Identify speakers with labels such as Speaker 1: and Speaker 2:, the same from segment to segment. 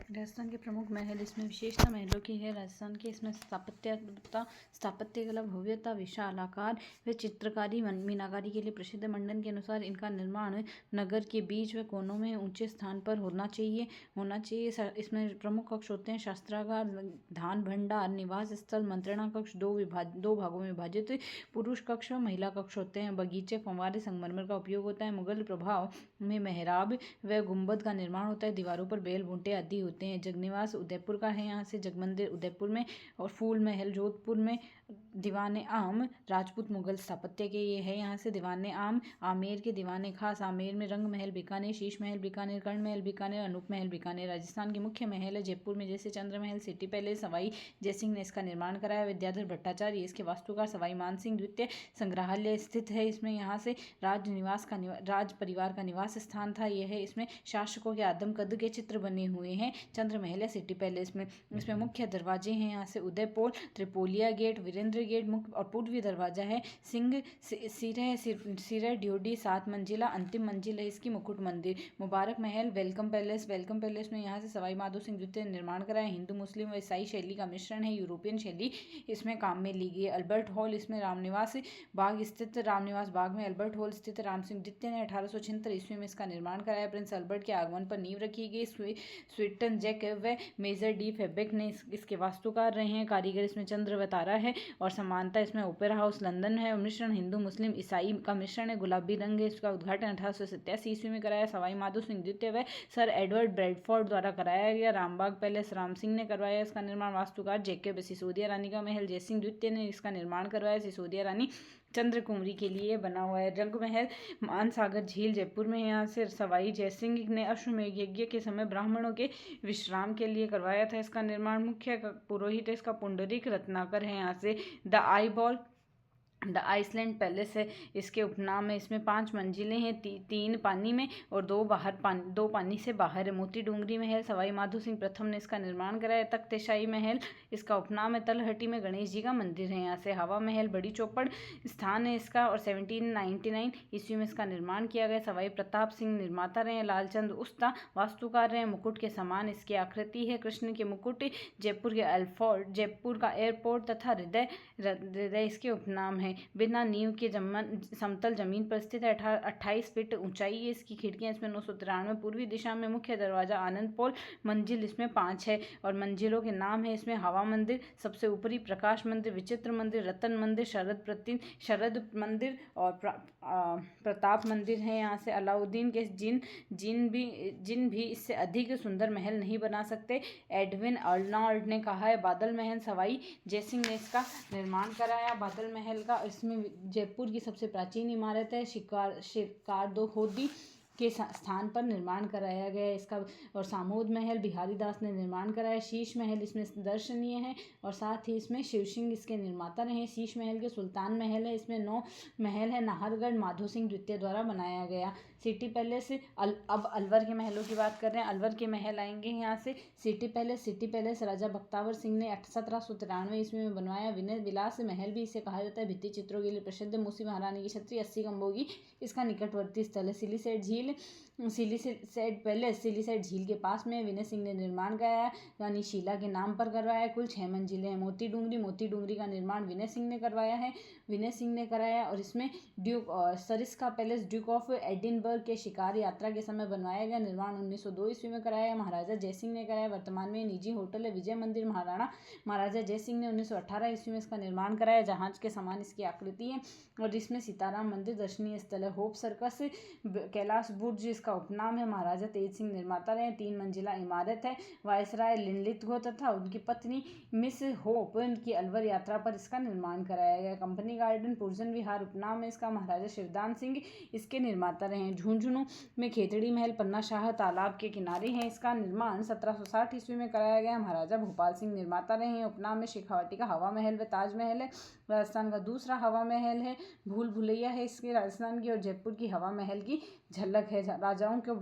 Speaker 1: राजस्थान के प्रमुख महल, इसमें विशेषता महलों की है। राजस्थान के इसमें स्थापत्य कला, भव्यता, विशाल आकार व चित्रकारी मीनाकारी के लिए प्रसिद्ध। मंडन के अनुसार इनका निर्माण नगर के बीच व कोनों में ऊंचे स्थान पर होना चाहिए। इसमें प्रमुख कक्ष होते हैं: शास्त्रागार, धान भंडार, निवास स्थल, मंत्रणा कक्ष, दो भागों में विभाजित पुरुष कक्ष व महिला कक्ष होते हैं। बगीचे, फव्वारे, संगमरमर का उपयोग होता है। मुगल प्रभाव में मेहराब व गुंबद का निर्माण होता है। दीवारों पर बेल बूंटे आदि होते हैं। जगनिवास उदयपुर का है, यहाँ से जगमंदिर उदयपुर में, और फूल महल जोधपुर में। दीवाने आम राजपूत मुगल स्थापत्य के ये है, यहाँ से दीवाने आम। आमेर के दीवाने खास आमेर में। रंग महल बीकानेर, शीश महल बीकानेर, कर्ण महल बीकानेर, अनूप महल बीकानेर। राजस्थान के मुख्य महल है जयपुर में, जैसे चंद्र महल, सिटी पैलेस। सवाई जयसिंह ने इसका निर्माण कराया। विद्याधर भट्टाचार्य इसके वास्तुकार। सवाई मानसिंह द्वितीय संग्रहालय स्थित है इसमें, यहाँ से राज परिवार का निवास स्थान था यह है। इसमें शासकों के आदम कद के चित्र बने हुए हैं चंद्र महल या सिटी पैलेस में। इसमें मुख्य दरवाजे हैं, यहाँ से उदयपोल, त्रिपोलिया गेट, वीरेंद्र गेट। मुख्य और पूर्वी दरवाजा है सिंह सिरह ड्योडी, 7 मंजिला। अंतिम मंजिल है इसकी मुकुट मंदिर। मुबारक महल, वेलकम पैलेस में यहाँ से सवाई माधो सिंह द्वितीय ने निर्माण कराया। हिंदू, मुस्लिम व ईसाई शैली का मिश्रण है। यूरोपियन शैली इसमें काम में ली गई है। अल्बर्ट हॉल, इसमें रामनिवास बाग में अल्बर्ट हॉल स्थित। राम सिंह द्वितीय ने 1876 ईस्वी में इसका निर्माण कराया। प्रिंस अल्बर्ट के आगमन पर नींव रखी गई। स्वीटन जैक व मेजर डी फेबेक ने इसके वास्तुकार रहे हैं। कारीगर इसमें चंद्र व तारा है, और समानता इसमें ओपेरा हाउस लंदन है। और मिश्रण हिंदू, मुस्लिम, ईसाई का मिश्रण है। गुलाबी रंग है। इसका उद्घाटन 1887 ईस्वी में कराया सवाई माधो सिंह द्वितीय व सर एडवर्ड ब्रैडफोर्ड द्वारा कराया गया। रामबाग पैलेस राम सिंह ने करवाया इसका निर्माण। वास्तुकार जैकब। सिसोदिया रानी का महल जयसिंह द्वितीय ने इसका निर्माण करवाया। सिसोदिया रानी चंद्र कुंवरी के लिए बना हुआ है। रंग महल मानसागर झील जयपुर में है, यहाँ से सवाई जयसिंह ने अश्वमेध यज्ञ के समय ब्राह्मणों के विश्राम के लिए करवाया था इसका निर्माण। मुख्य पुरोहित इसका पुंडरीक रत्नाकर है, यहाँ से द आइसलैंड पैलेस है इसके उपनाम है। इसमें 5 मंजिलें हैं, 3 पानी में और 2 पानी से बाहर है। मोती डूंगरी महल सवाई माधो सिंह प्रथम ने इसका निर्माण कराया। तख्तशाही महल इसका उपनाम है। तलहटी में गणेश जी का मंदिर है, यहाँ से। हवा महल बड़ी चौपड़ स्थान है इसका, और 1799 ईस्वी में इसका निर्माण किया गया। सवाई प्रताप सिंह निर्माता रहे। लालचंद उस्ता वास्तुकार रहे। मुकुट के समान इसकी आकृति है। कृष्ण के मुकुट। जयपुर का एयरपोर्ट तथा हृदय इसके उपनाम है। बिना नींव के समतल जमीन पर स्थित है। 28 फीट ऊंचाई है इसकी। खिड़कियां इसमें 993। पूर्वी दिशा में मुख्य दरवाजा आनंद पोल। मंजिल इसमें 5 है, और मंजिलों के नाम है इसमें हवा मंदिर सबसे ऊपरी, प्रकाश मंदिर, विचित्र मंदिर, रतन मंदिर, शरद मंदिर और प्रताप मंदिर है, यहाँ से। अलाउद्दीन के जिन भी इससे अधिक सुंदर महल नहीं बना सकते। एडविन अर्नॉल्ड ने कहा है। बादल महल सवाई जयसिंह ने इसका निर्माण कराया। बादल महल का इसमें जयपुर की सबसे प्राचीन इमारत है। शिकारदोहोदी के स्थान पर निर्माण कराया गया है इसका। और सामोद महल बिहारी दास ने निर्माण कराया। शीश महल इसमें दर्शनीय है, और साथ ही इसमें शिव सिंह इसके निर्माता रहे। शीश महल के सुल्तान महल है, इसमें 9 महल है। नाहरगढ़ माधो सिंह द्वितीय द्वारा बनाया गया। सिटी पैलेस अब अलवर के महलों की बात कर रहे हैं। अलवर के महल आएंगे यहाँ से। सिटी पैलेस राजा बख्तावर सिंह ने 1793 ईस्वी में बनवाया। विनय विलास महल भी इसे कहा जाता है। भित्ति चित्रों के लिए प्रसिद्ध। मूसी महारानी की छत्री, 80 खंभों इसका निकटवर्ती स्थल है। सिलीसेट झील के पास में विनय सिंह ने निर्माण कराया, यानी शीला के नाम पर करवाया। कुल 6 मंजिलें हैं। मोती डूंगरी का निर्माण विनय सिंह ने कराया। और इसमें Sariska palace Duke of Edinburgh के शिकार यात्रा के समय बनवाया गया। निर्माण 1902 ईस्वी में कराया। महाराजा जयसिंह ने कराया। वर्तमान में निजी होटल है। विजय मंदिर महाराजा जयसिंह ने 1918 ईस्वी में इसका निर्माण कराया। जहाज के समान इसकी आकृति है, और इसमें सीताराम मंदिर दर्शनीय स्थल है। होप सर्कस कैलाश बुर्ज इसका उपनाम है। महाराजा तेज सिंह निर्माता रहे। 3 मंजिला इमारत है। वायसराय लिनलिथगो तथा उनकी पत्नी मिस होप की अलवर यात्रा पर इसका निर्माण कराया गया। कंपनी गार्डन पुरजन विहार उपनाम है इसका। महाराजा शिवदान सिंह इसके निर्माता रहे। झुंझुनू में खेतड़ी महल पन्ना शाह तालाब के किनारे है। इसका निर्माण 1760 ईस्वी में कराया गया। महाराजा भोपाल सिंह निर्माता रहे हैं। उपनाम में शेखावाटी का हवा महल व ताज महल है। राजस्थान का दूसरा हवा महल है। भूल भुलैया है इसके राजस्थान की, और जयपुर की हवा महल की झलक है। राजाओं के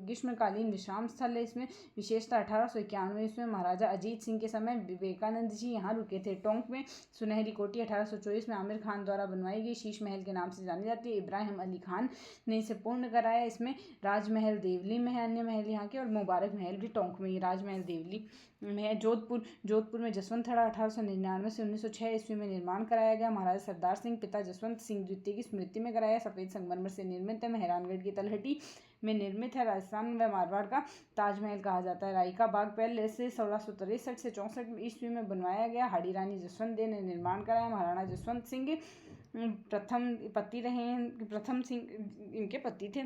Speaker 1: ग्रीष्मकालीन विश्राम स्थल है। इसमें विशेषता 1891 ईस्वी में महाराजा अजीत सिंह के समय विवेकानंद जी यहाँ रुके थे। टोंक में सुनहरी कोठी 1824 में आमिर खान द्वारा बनवाई गई शीश महल के नाम से जानी जाती है। इब्राहिम अली खान ने इसे पूर्ण कराया। इसमें राजमहल देवली में है, अन्य महल यहाँ के, और मुबारक महल भी टोंक में ही राजमहल देवली में है। जोधपुर में जसवंत थड़ा 1899 से 1906 ईस्वी में निर्माण कराया गया। महाराजा सरदार सिंह पिता जसवंत सिंह द्वितीय की स्मृति में कराया। सफेद संगमरमर से निर्मित है। मेहरानगढ़ की तलहटी में निर्मित है। राजस्थान व मारवाड़ का ताजमहल कहा जाता है। राई का बाग पैलेस 1663 से 64 ईस्वी में बनवाया गया। हाड़ी रानी जसवंत दे ने निर्माण कराया। महाराणा जसवंत सिंह प्रथम पति रहे हैं। प्रथम सिंह इनके पति थे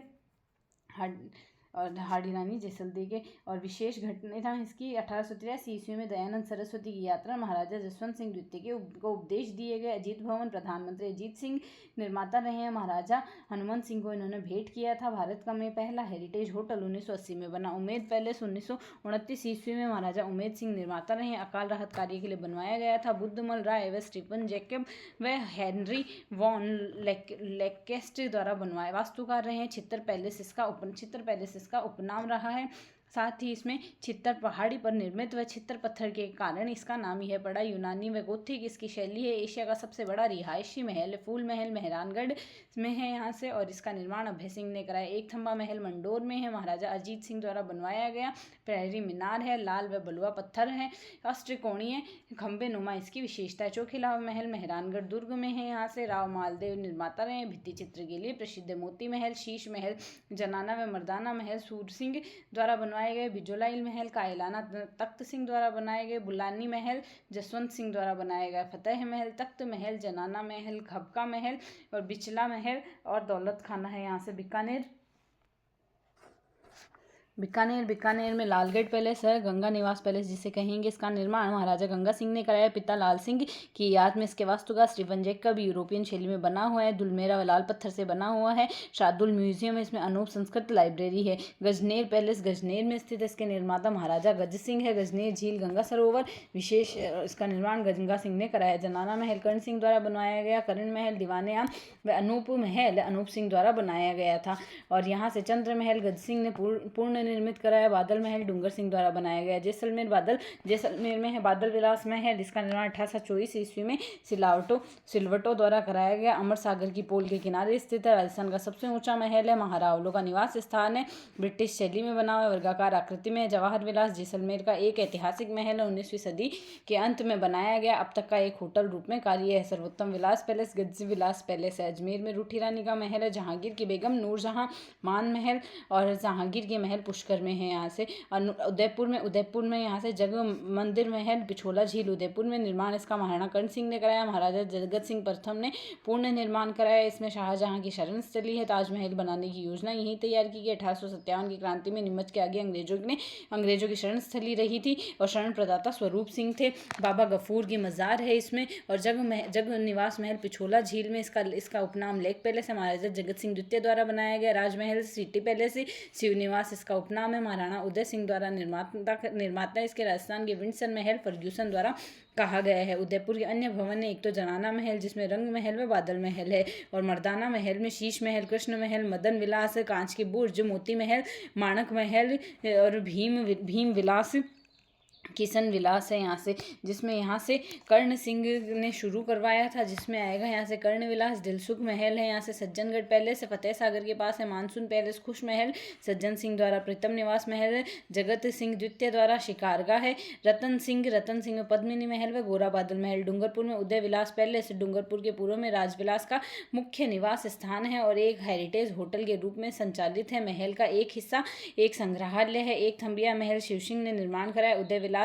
Speaker 1: और हाड़ी रानी जैसलदेव के। और विशेष घटना था इसकी 1883 ईस्वी में दयानंद सरस्वती की यात्रा महाराजा जसवंत सिंह द्वितीय को उपदेश दिए गए। अजीत भवन प्रधानमंत्री अजीत सिंह निर्माता रहे हैं। महाराजा हनुमंत सिंह को इन्होंने भेंट किया था। भारत का में पहला हेरिटेज होटल 1980 में बना। उमेद पैलेस 1929 ईस्वी में महाराजा उमेद सिंह निर्माता रहे। अकाल राहत कार्य के लिए बनवाया गया था। बुद्धमल राय व स्टीफन जैकब व हेनरी वॉन लेकेस्ट द्वारा बनवाए वास्तुकार रहे हैं। चित्तर पैलेस इसका उपनाम रहा है। साथ ही इसमें चित्तर पहाड़ी पर निर्मित व चित्तर पत्थर के कारण इसका नाम यह पड़ा। यूनानी व गोथिक इसकी शैली है। एशिया का सबसे बड़ा रिहायशी महल फूल महल मेहरानगढ़ में है यहाँ से, और इसका निर्माण अभय सिंह ने कराया। एक थंबा महल मंडोर में है, महाराजा अजीत सिंह द्वारा बनवाया गया। प्रहरी मीनार है, लाल व बलुआ पत्थर है। अष्टकोणीय खंबे नुमा इसकी विशेषता है। चोखिला महल मेहरानगढ़ दुर्ग में है। यहाँ से राव मालदेव निर्माता रहे। भित्ति चित्र के लिए प्रसिद्ध मोती महल, शीश महल, जनाना व मर्दाना महल सूर सिंह द्वारा बनवाए गए। बिजोलाइल महल कायलाना तख्त सिंह द्वारा बनाए गए। बुलानी महल जसवंत सिंह द्वारा बनाया गया। फतेह महल, तख्त महल, जनाना महल, खबका महल और बिचला महल और दौलत खाना है। यहाँ से बीकानेर में लालगढ़ पैलेस है। गंगा निवास पैलेस जिसे कहेंगे, इसका निर्माण महाराजा गंगा सिंह ने कराया। पिता लाल सिंह की याद में इसके वास्तुकार स्टीफन जैकब यूरोपियन शैली में बना हुआ है। दुलमेरा व लाल पत्थर से बना हुआ है। शार्दुल म्यूजियम है, इसमें अनूप संस्कृत लाइब्रेरी है। गजनेर पैलेस गजनेर में स्थित है। इसके निर्माता महाराजा गज सिंह है। गजनेर झील गंगा सरोवर विशेष इसका निर्माण गंगा सिंह ने कराया। जनाना महल कर्ण सिंह द्वारा बनवाया गया। कर्ण महल दीवाने आम व अनूप महल अनूप सिंह द्वारा बनाया गया था। और यहाँ से चंद्र महल गज सिंह ने पूर्ण निर्मित कराया। बादल महल डूंगर सिंह द्वारा बनाया गया। जैसलमेर में है बादल विलास महल, इसका निर्माण 1824 ईस्वी में सिलवटो द्वारा कराया गया। अमर सागर की पोल के किनारे स्थित है। राजस्थान का सबसे ऊंचा महल है। महारावलों का निवास स्थान है। ब्रिटिश शैली में बना हुआ वर्गाकार आकृति में। जवाहर विलास जैसलमेर का एक ऐतिहासिक महल है। 19वीं सदी के अंत में बनाया गया। अब तक का एक होटल रूप में कार्य है। सर्वोत्तम विलास पैलेस गद्दी विलास पैलेस है। अजमेर में रूठी रानी का महल है। जहांगीर की बेगम नूरजहां मान महल और जहांगीर के महल पुष्कर में है। यहाँ से उदयपुर में यहाँ से जग मंदिर महल पिछोला झील उदयपुर में निर्माण इसका महाराणा कर्ण सिंह ने कराया। महाराजा जगत सिंह प्रथम ने पूर्ण निर्माण कराया। इसमें शाहजहां की शरण स्थली है। ताजमहल बनाने की योजना यही तैयार की गई। 1857 की क्रांति में नीमच के आगे अंग्रेजों की शरण स्थली रही थी और शरण प्रदाता स्वरूप सिंह थे। बाबा गफूर की मजार है इसमें। और जग निवास महल पिछोला झील में इसका उपनाम लेक पैलेस है। महाराजा जगत सिंह द्वितीय द्वारा बनाया गया। राजमहल सिटी पैलेस शिव निवास इसका उपनाम है। महाराणा उदय सिंह द्वारा निर्माता इसके। राजस्थान के विंडसर महल फर्ग्यूसन द्वारा कहा गया है। उदयपुर के अन्य भवन है। एक तो जनाना महल जिसमें रंग महल व बादल महल है, और मर्दाना महल में शीश महल, कृष्ण महल, मदन विलास, कांच की बुर्ज, मोती महल, माणक महल और भीम विलास, किशन विलास है यहाँ से, जिसमें यहाँ से कर्ण सिंह ने शुरू करवाया था। जिसमें आएगा यहाँ से कर्ण विलास, दिलसुख महल है। यहाँ से सज्जनगढ़ पैलेस है। फतेह सागर के पास है मानसून पैलेस, खुश महल सज्जन सिंह द्वारा प्रीतम निवास महल है। जगत सिंह द्वितीय द्वारा शिकारगाह है। रतन सिंह में पद्मिनी महल व गोरा बादल महल। डूंगरपुर में उदय विलास पैलेस। डूंगरपुर के पूर्व में राजविलास का मुख्य निवास स्थान है और एक हेरिटेज होटल के रूप में संचालित है। महल का एक हिस्सा एक संग्रहालय है। एक थम्बिया महल शिव सिंह ने निर्माण कराया। उदय विलास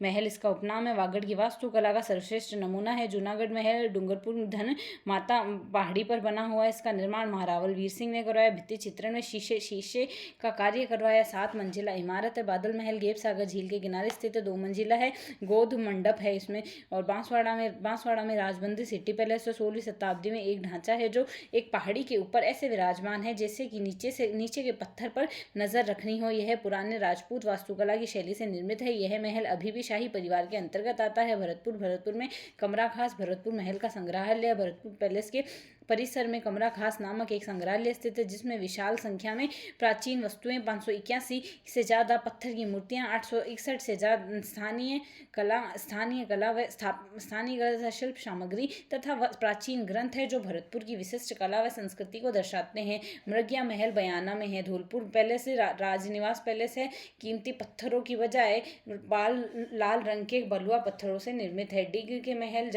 Speaker 1: महल इसका उपनाम है। वागड़ की वास्तुकला का सर्वश्रेष्ठ नमूना है। जूनागढ़ महल डूंगरपुर धन माता पहाड़ी पर बना हुआ है। इसका निर्माण महारावल वीर सिंह ने करवाया। भित्ति चित्रण में शीशे का कार्य करवाया। 7 मंजिला इमारत है। बादल महल गेप सागर झील के किनारे स्थित है। 2 मंजिला है। गोद मंडप है इसमें। और बांसवाड़ा में राजबंदी सिटी पैलेस 16वीं शताब्दी में एक ढांचा है जो एक पहाड़ी के ऊपर ऐसे विराजमान है जैसे कि नीचे के पत्थर पर नजर रखनी हो। यह पुराने राजपूत वास्तुकला की शैली से निर्मित है। यह महल अभी भी शाही परिवार के अंतर्गत आता है। भरतपुर में कमरा खास भरतपुर महल का संग्रहालय। भरतपुर पैलेस के परिसर में कमरा खास नामक एक संग्रहालय स्थित है, जिसमें विशाल संख्या में प्राचीन वस्तुएं, 581 से ज़्यादा पत्थर की मूर्तियां, 861 से ज़्यादा स्थानीय कला व स्थानीय शिल्प सामग्री तथा प्राचीन ग्रंथ है, जो भरतपुर की विशिष्ट कला व संस्कृति को दर्शाते हैं। मृग्या महल बयाना में है। धौलपुर पैलेस राजनिवास पैलेस है। कीमती पत्थरों की बजाय लाल रंग के बलुआ पत्थरों से निर्मित है। डिग के महल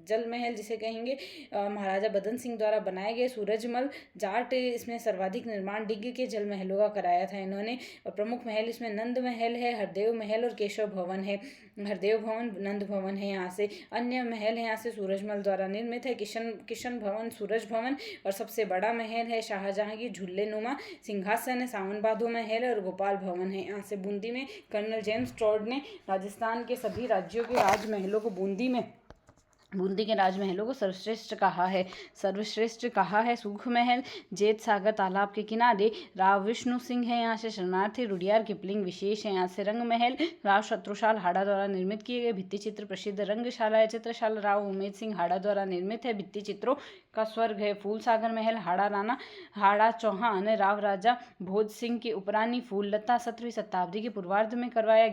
Speaker 1: जल महल जिसे कहेंगे महाराजा बदन सिंह द्वारा बनाए गए। सूरजमल जाट इसमें सर्वाधिक निर्माण डिग के जल महलों का कराया था इन्होंने। और प्रमुख महल इसमें नंद महल है, हरदेव महल और केशव भवन है। हरदेव भवन, नंद भवन है। यहाँ से अन्य महल है यहाँ से सूरजमल द्वारा निर्मित है। किशन भवन, सूरज भवन और सबसे बड़ा महल है शाहजहां की झूले नुमा सिंहासन है। सावन बांधो महल और गोपाल भवन है। यहाँ से बूंदी में कर्नल जेम्स टॉड ने राजस्थान के सभी राज्यों के राजमहलों को बूंदी के राजमहलों को सर्वश्रेष्ठ कहा है। सूख महल जेत सागर तालाब के किनारे राव विष्णु सिंह है। यहाँ से शरणार्थी रुडियार किपलिंग विशेष है। यहाँ से रंग महल राव शत्रुशाल हाड़ा द्वारा निर्मित किए गए। भित्ति चित्र प्रसिद्ध रंगशाला है। चित्रशाला राव उमेद सिंह हाड़ा द्वारा निर्मित है। भित्ति चित्रों का स्वर्ग है। फूल सागर महल हाड़ा चौहान राव राजा भोज सिंह की उपरानी फूल लता 17वीं शताब्दी के पूर्वार्ध में करवाया।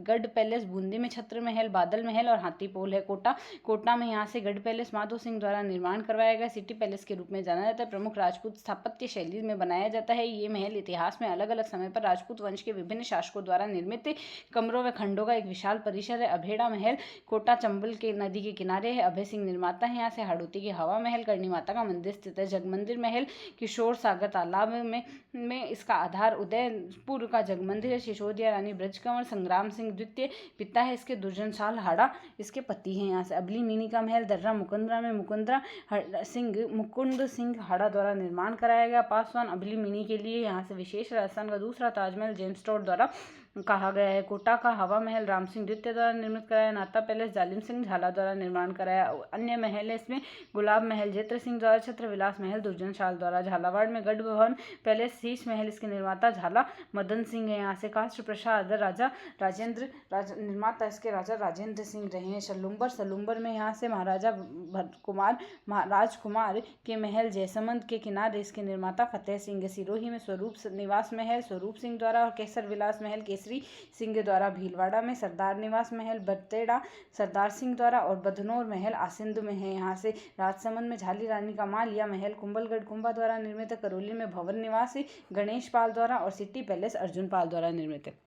Speaker 1: गढ़ पैलेस बूंदी में छत्र महल, बादल महल और हाथी पोल है। कोटा में यहाँ से गढ़ पैलेस माधो सिंह द्वारा निर्माण करवाया गया सिटी पैलेस के रूप में जाना जाता है। प्रमुख राजपूत स्थापत्य शैली में बनाया जाता है। ये महल इतिहास में अलग अलग समय पर राजपूत वंश के विभिन्न शासकों द्वारा निर्मित कमरों व खंडों का एक विशाल परिसर है। अभेड़ा महल कोटा चंबल के नदी के किनारे है। अभय सिंह निर्माता है। यहाँ से हाड़ौती के हवा महल करणी माता का मंदिर स्थित है। जगमंदिर महल किशोर सागर तालाब में इसका आधार उदयपुर का जगमंदिर है। सिसोदिया रानी ब्रजकंवर संग्राम सिंह द्वितीय पिता है इसके। दुर्जनशाल हाड़ा इसके पति हैं। यहाँ से अबली मिनी का महल दर्रा मुकुंदरा में मुकुंद सिंह हाड़ा द्वारा निर्माण कराया गया। पासवान अबली मिनी के लिए यहाँ से विशेष राजस्थान का दूसरा ताजमहल जेम्स टॉड द्वारा कहा गया है। कोटा का हवा महल राम सिंह द्वितीय द्वारा निर्मित कराया। नाता पैलेस जालिम सिंह झाला द्वारा निर्माण कराया। अन्य महल है इसमें गुलाब महल जेत्र सिंह द्वारा, छत्र विलास महल दुर्जनशाल द्वारा। झालावाड़ में गढ़ भवन पैलेस शीश महल इसके निर्माता झाला मदन सिंह है। यहाँ से काष्ठ प्रसाद निर्माता इसके राजा राजेंद्र सिंह रहे हैं। सलुम्बर में यहाँ से महाराजा राजकुमार के महल जयसमंद के किनारे इसके निर्माता फतेह सिंह। सिरोही में स्वरूप निवास महल स्वरूप सिंह द्वारा और केसर विलास महल केसरी सिंह द्वारा। भीलवाड़ा में सरदार निवास महल बतेड़ा सरदार सिंह द्वारा और बधनौर महल आसिंद में है। यहाँ से राजसमंद में झाली रानी का मालिया महल कुंभलगढ़ कुंभा द्वारा निर्मित है। करौली में भवन निवासी गणेश पाल द्वारा और सिटी पैलेस अर्जुन पाल द्वारा निर्मित है।